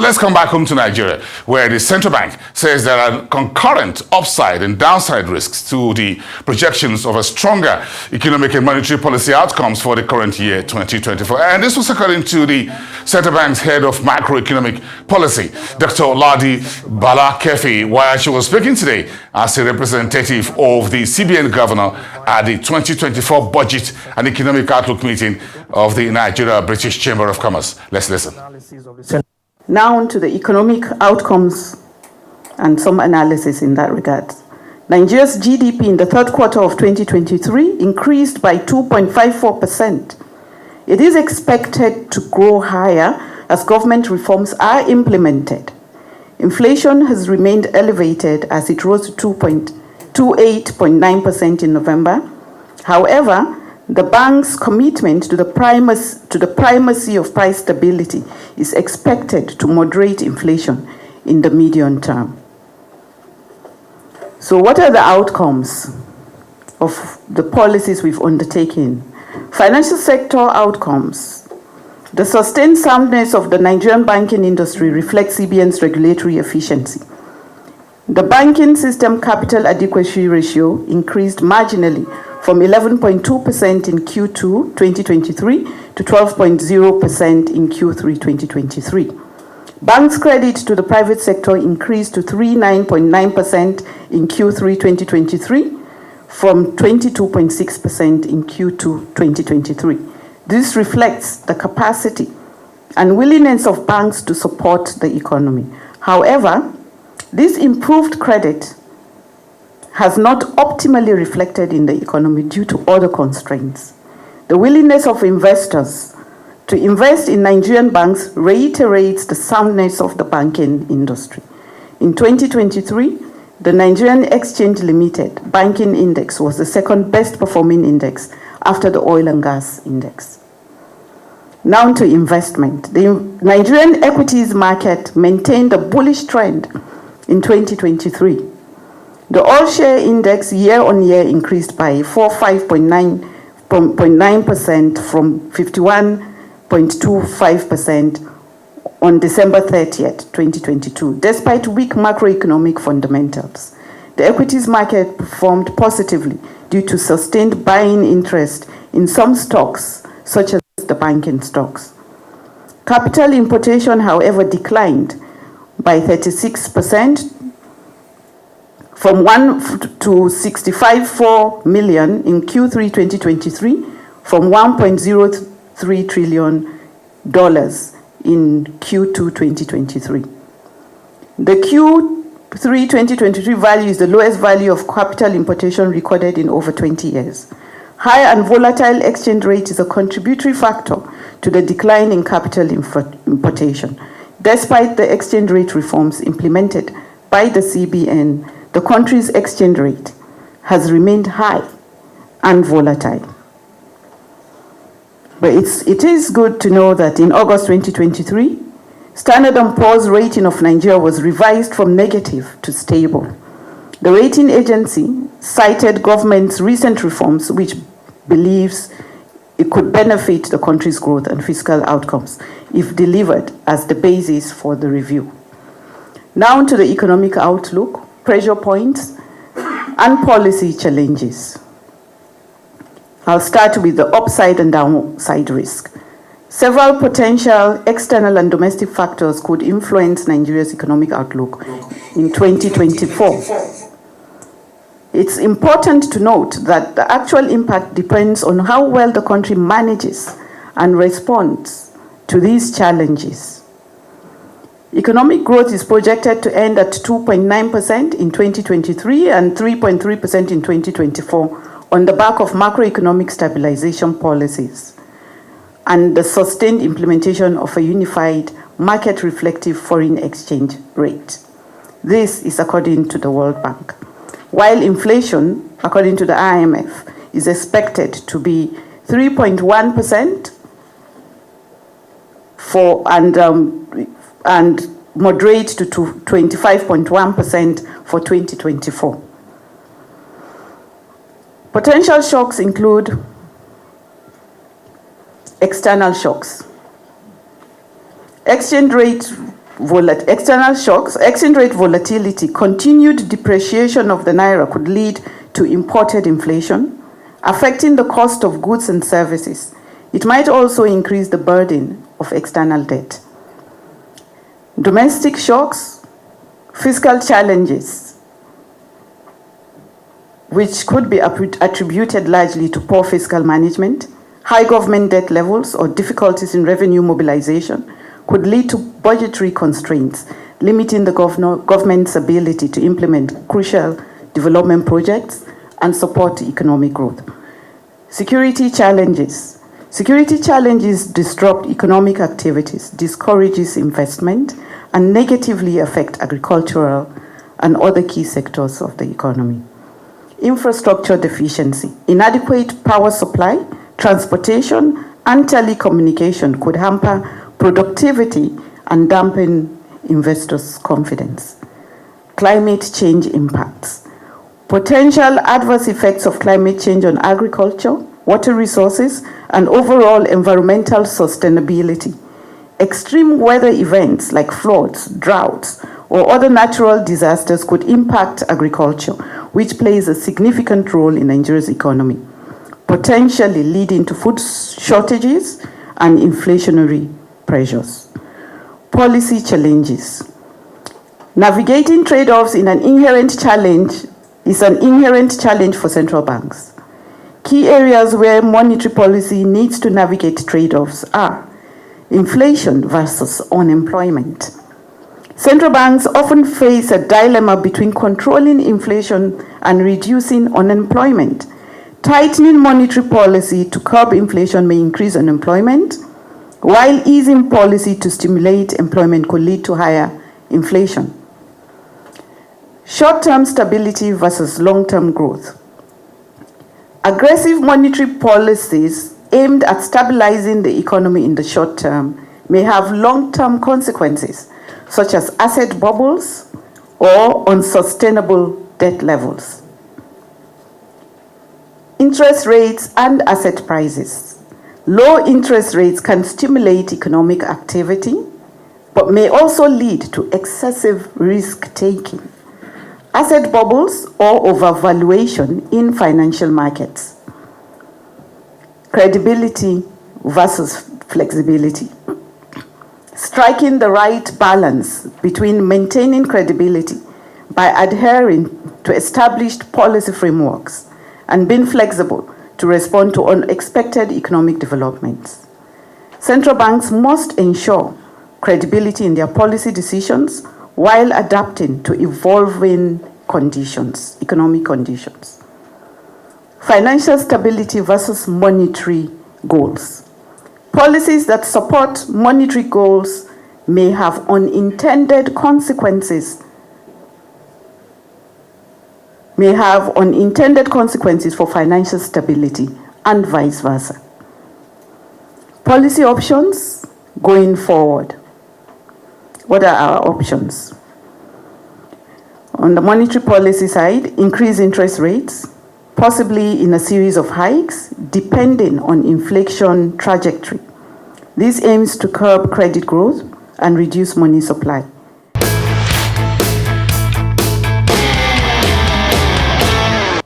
let's come back home to Nigeria, where the central bank says there are concurrent upside and downside risks to the projections of a stronger economic and monetary policy outcomes for the current year, 2024. And this was according to the central bank's head of macroeconomic policy, Dr. Ladi Bala-Kefi, while she was speaking today as a representative of the CBN governor at the 2024 Budget and Economic Outlook meeting of the Nigeria British Chamber of Commerce. Let's listen. Now to the economic outcomes and some analysis in that regard. Nigeria's GDP in the third quarter of 2023 increased by 2.54%. It is expected to grow higher as government reforms are implemented. Inflation has remained elevated as it rose to 28.9% in November. However, the bank's commitment to the primacy of price stability is expected to moderate inflation in the medium term. So what are the outcomes of the policies we've undertaken? Financial sector outcomes. The sustained soundness of the Nigerian banking industry reflects CBN's regulatory efficiency. The banking system capital adequacy ratio increased marginally from 11.2% in Q2 2023 to 12.0% in Q3 2023. Banks' credit to the private sector increased to 39.9% in Q3 2023 from 22.6% in Q2 2023. This reflects the capacity and willingness of banks to support the economy. However, this improved credit has not optimally reflected in the economy due to other constraints. The willingness of investors to invest in Nigerian banks reiterates the soundness of the banking industry. In 2023, the Nigerian Exchange Limited Banking Index was the second best performing index after the oil and gas index. Now to investment. The Nigerian equities market maintained a bullish trend in 2023. The all-share index year-on-year increased by 45.9% from 51.25% on December 30th, 2022, despite weak macroeconomic fundamentals. The equities market performed positively due to sustained buying interest in some stocks, such as the banking stocks. Capital importation, however, declined by 36%, from 1 to 65.4 million in Q3 2023, from $1.03 trillion in Q2 2023. The Q3 2023 value is the lowest value of capital importation recorded in over 20 years. High and volatile exchange rate is a contributory factor to the decline in capital importation. Despite the exchange rate reforms implemented by the CBN, the country's exchange rate has remained high and volatile. But it is good to know that in August 2023, Standard & Poor's rating of Nigeria was revised from negative to stable. The rating agency cited government's recent reforms, which believes it could benefit the country's growth and fiscal outcomes if delivered as the basis for the review. Now to the economic outlook, pressure points, and policy challenges. I'll start with the upside and downside risk. Several potential external and domestic factors could influence Nigeria's economic outlook in 2024. It's important to note that the actual impact depends on how well the country manages and responds to these challenges. Economic growth is projected to end at 2.9% in 2023 and 3.3% in 2024 on the back of macroeconomic stabilization policies and the sustained implementation of a unified market-reflective foreign exchange rate. This is according to the World Bank. While inflation, according to the IMF, is expected to be 3.1% and moderate to 25.1% for 2024. Potential shocks include external shocks. Exchange rate external shocks, exchange rate volatility, continued depreciation of the naira could lead to imported inflation, affecting the cost of goods and services. It might also increase the burden of external debt. Domestic shocks, fiscal challenges, which could be attributed largely to poor fiscal management, high government debt levels, or difficulties in revenue mobilization, could lead to budgetary constraints, limiting the government's ability to implement crucial development projects and support economic growth. Security challenges. Security challenges disrupt economic activities, discourages investment, and negatively affect agricultural and other key sectors of the economy. Infrastructure deficiency. Inadequate power supply, transportation, and telecommunication could hamper productivity and dampen investors' confidence. Climate change impacts. Potential adverse effects of climate change on agriculture, water resources, and overall environmental sustainability. Extreme weather events like floods, droughts, or other natural disasters could impact agriculture, which plays a significant role in Nigeria's economy, potentially leading to food shortages and inflationary pressures. Policy challenges. Navigating trade-offs is an inherent challenge for central banks. Key areas where monetary policy needs to navigate trade-offs are inflation versus unemployment. Central banks often face a dilemma between controlling inflation and reducing unemployment. Tightening monetary policy to curb inflation may increase unemployment, while easing policy to stimulate employment could lead to higher inflation. Short-term stability versus long-term growth. Aggressive monetary policies aimed at stabilizing the economy in the short term may have long-term consequences, such as asset bubbles or unsustainable debt levels. Interest rates and asset prices. Low interest rates can stimulate economic activity, but may also lead to excessive risk-taking, asset bubbles, or overvaluation in financial markets. Credibility versus flexibility. Striking the right balance between maintaining credibility by adhering to established policy frameworks and being flexible to respond to unexpected economic developments. Central banks must ensure credibility in their policy decisions while adapting to evolving conditions, economic conditions. Financial stability versus monetary goals. Policies that support monetary goals may have unintended consequences for financial stability and vice versa. Policy options going forward. What are our options? On the monetary policy side, increase interest rates, possibly in a series of hikes, depending on inflation trajectory. This aims to curb credit growth and reduce money supply.